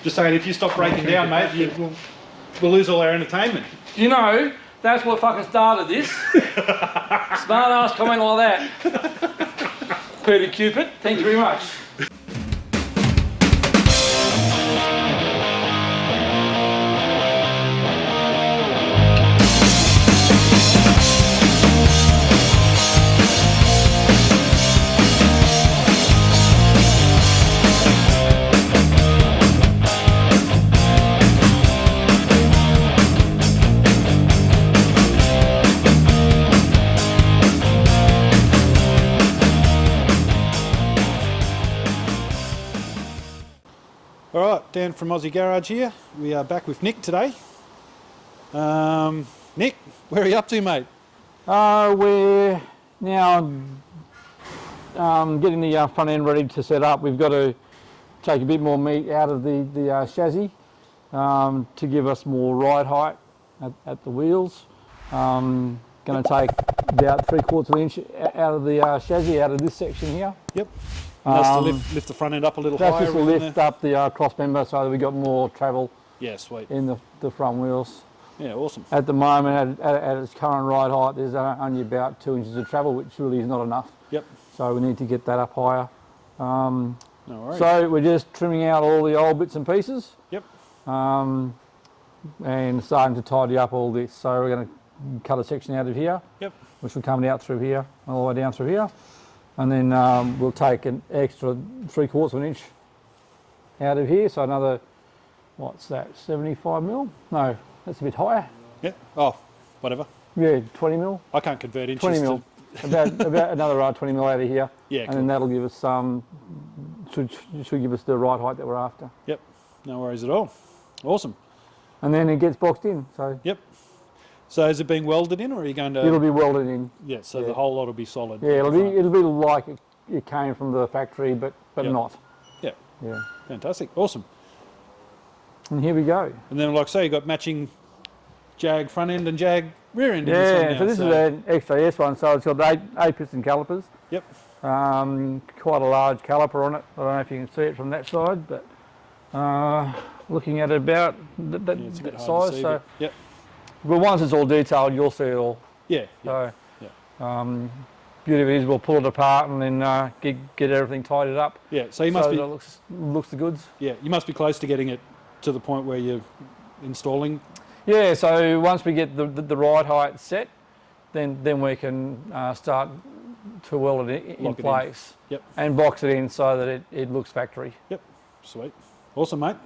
Just saying, if you stop breaking down, mate, we'll lose all our entertainment. You know, that's what fucking started this. Smart ass comment like that. Peter Cupid, thank you very much. Alright, Dan from Aussie Garage here. We are back with Nick today. Nick, where are you up to, mate? We're now getting the front end ready to set up. We've got to take a bit more meat out of the chassis to give us more ride height at the wheels. Going to take about 3/4 of an inch out of the chassis, out of this section here. Yep. And that's to lift the front end up a little higher. That's just to lift up the cross member so that we got more travel. Yeah, sweet. In the front wheels. Yeah, awesome. At the moment, at its current ride height, there's only about 2 inches of travel, which really is not enough. Yep. So we need to get that up higher. No worries. So we're just trimming out all the old bits and pieces. Yep. And starting to tidy up all this. So we're going to cut a section out of here. Yep. Which will come out through here, all the way down through here. And then we'll take an extra 3/4 of an inch out of here. So another, what's that, 75 mil? No, that's a bit higher. Yeah. Oh, whatever. Yeah, 20 mil. I can't convert inches. 20 mil. about another 20 mil out of here. Yeah. And then that'll give us should give us the right height that we're after. Yep. No worries at all. Awesome. And then it gets boxed in. So. Yep. So is it being welded in, or are you going to? It'll be welded in. Yeah. So the whole lot will be solid. Yeah, it'll be like it came from the factory, but not. Yeah. Yeah. Fantastic. Awesome. And here we go. And then, like I say, you got matching Jag front end and Jag rear end. Yeah. So this is an extra S one. So it's got eight piston calipers. Yep. Quite a large caliper on it. I don't know if you can see it from that side, but looking at it about that size. See, so. Yep. But once it's all detailed, you'll see it all. Yeah. So, beauty of it is we'll pull it apart and then get everything tidied up. Yeah. So you must be. That looks the goods. Yeah. You must be close to getting it to the point where you're installing. Yeah. So once we get the ride height set, then we can start to weld it in place. Yep. And box it in so that it looks factory. Yep. Sweet. Awesome, mate.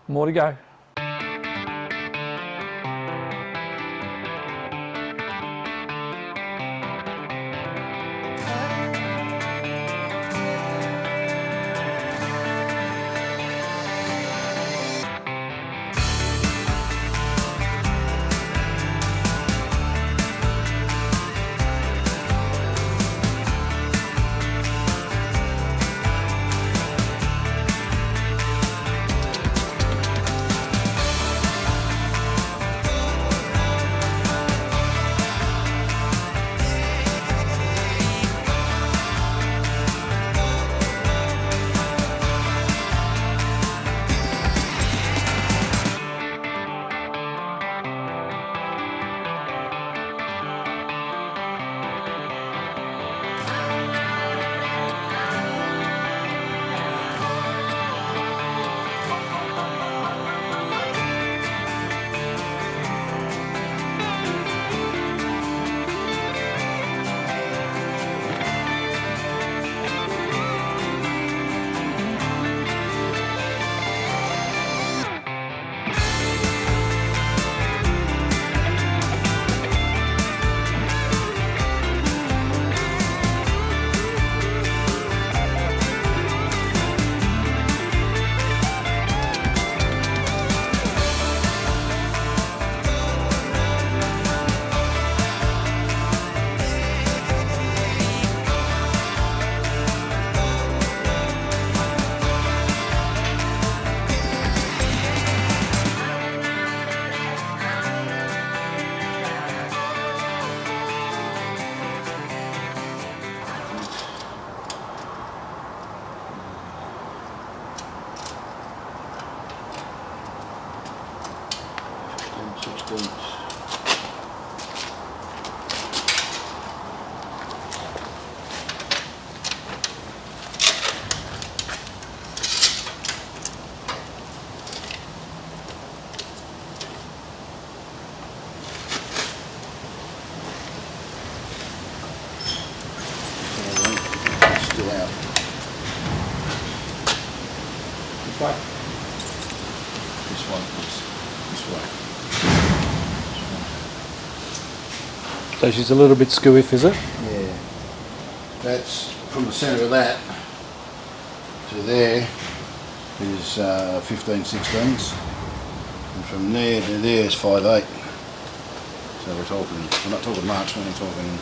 More to go. 16. Still out. This way. This one is this way. So she's a little bit skewiff, is it? Yeah. That's from the centre of that to there is 15 16s. And from there to there is 5/8. So we're not talking March, we're talking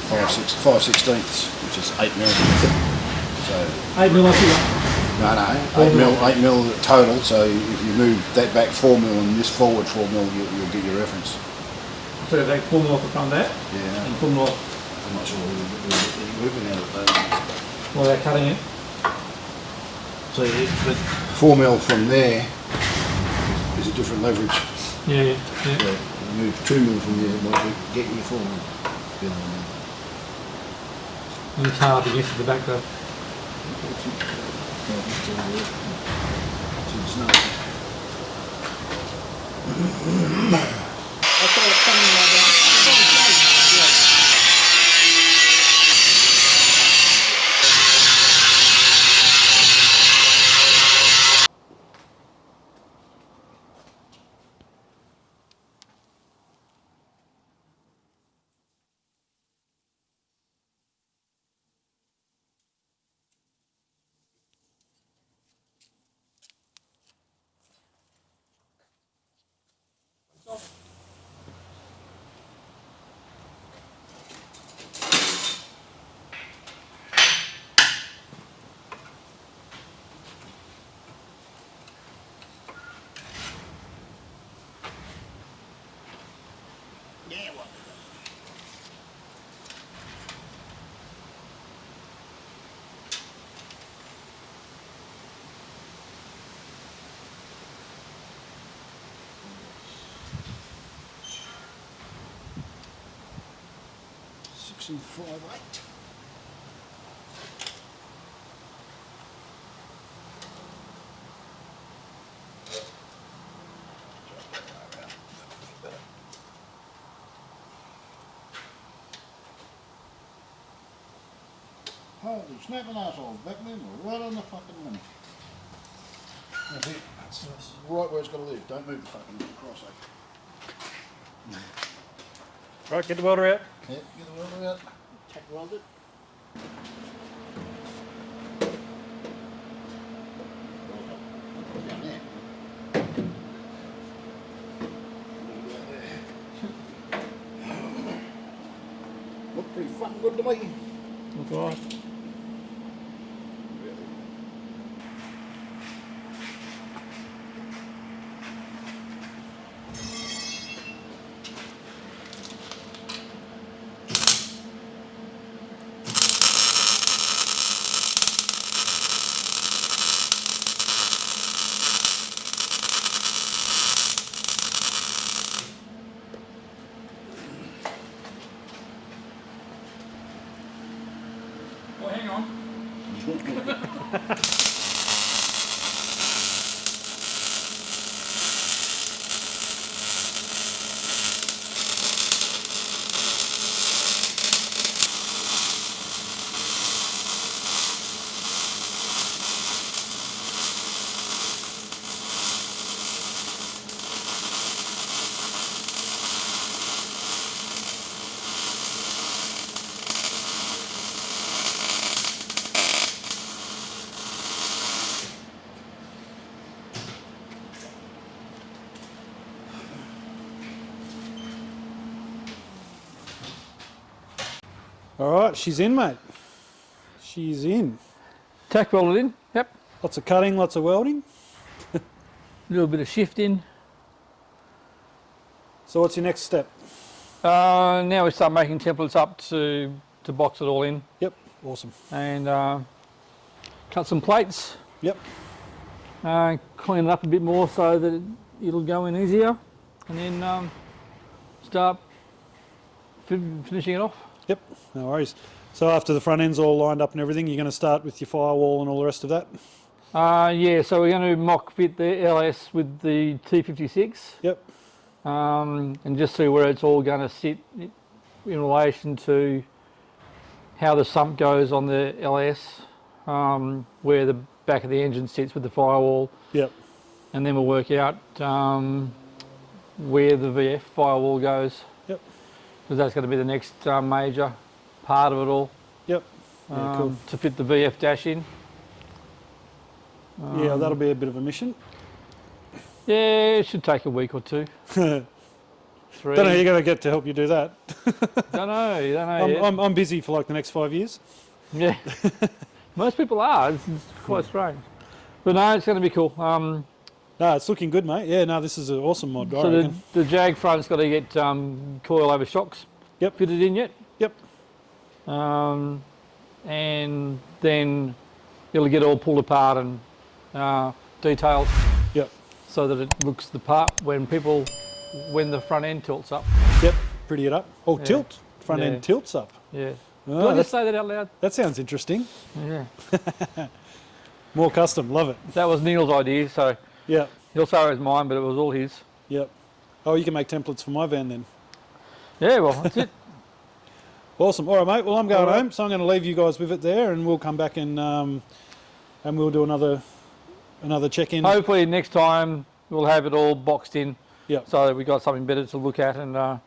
5/16ths, which is 8 mil. So 8 mil off here. no, 8 mil total. So if you move that back 4 mil and this forward 4 mil, you'll get your reference. So they pull them off the front there Yeah. and pull them off I'm not sure we're moving out of those. while they're cutting it. So but 4 mil from there is a different leverage. Yeah. So you move 2 mil from there, might get you 4 mil. You know what I mean? And it's hard to get to the back though. Yeah, what? Six and 5/8. Holy snapping assholes, Beckman, we're right on the fucking limit. That's it. That's right where it's got to live. Don't move the fucking cross. Right, get the welder out. Yep, get the welder out. Tack weld it. Down there. Look pretty fucking good to me. That's all right. Well, hang on. All right, she's in, mate. She's in. Tack welded in. Yep. Lots of cutting, lots of welding. A little bit of shifting. So what's your next step? Now we start making templates up to box it all in Yep, awesome. and cut some plates Yep. Clean it up a bit more so that it'll go in easier, and then start finishing it off. Yep, no worries. So after the front end's all lined up and everything, you're going to start with your firewall and all the rest of that? Yeah, so we're going to mock fit the LS with the T56. Yep. And just see where it's all going to sit in relation to how the sump goes on the LS, where the back of the engine sits with the firewall. Yep. And then we'll work out where the VF firewall goes. Yep. Because that's going to be the next major part of it all. Yep. Yeah, cool. To fit the VF dash in. Yeah, that'll be a bit of a mission. Yeah, it should take a week or two. 3. Don't know how you're going to get to help you do that. Don't know yet. I'm busy for like the next 5 years. Yeah. Most people are. It's quite strange. But no, it's going to be cool. No, it's looking good, mate. Yeah, no, this is an awesome mod. So the Jag front's got to get coil over shocks fitted in yet. Yep. And then it'll get all pulled apart and detailed. Yep. So that it looks the part when the front end tilts up. Yep. Pretty it up. Oh, tilt. Front end tilts up. Yeah. Oh, Do I just say that out loud? That sounds interesting. Yeah. More custom. Love it. That was Neil's idea, so Yeah. he'll say it was mine, but it was all his. Yep. Oh, you can make templates for my van then. Yeah, well, that's it. Awesome. All right, mate. Well, I'm going All right. home, so I'm going to leave you guys with it there, and we'll come back and we'll do another check-in. Hopefully next time we'll have it all boxed in. Yep. So that we got something better to look at, and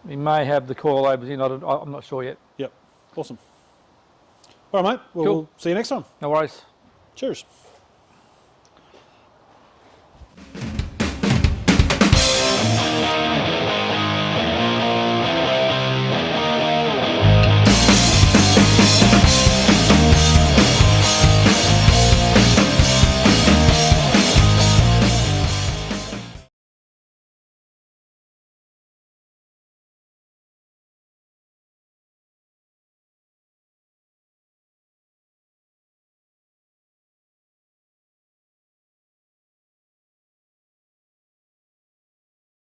we may have the coil labels in. I'm not sure yet. Yep. Awesome. All right, mate. Well, Cool. we'll see you next time. No worries. Cheers.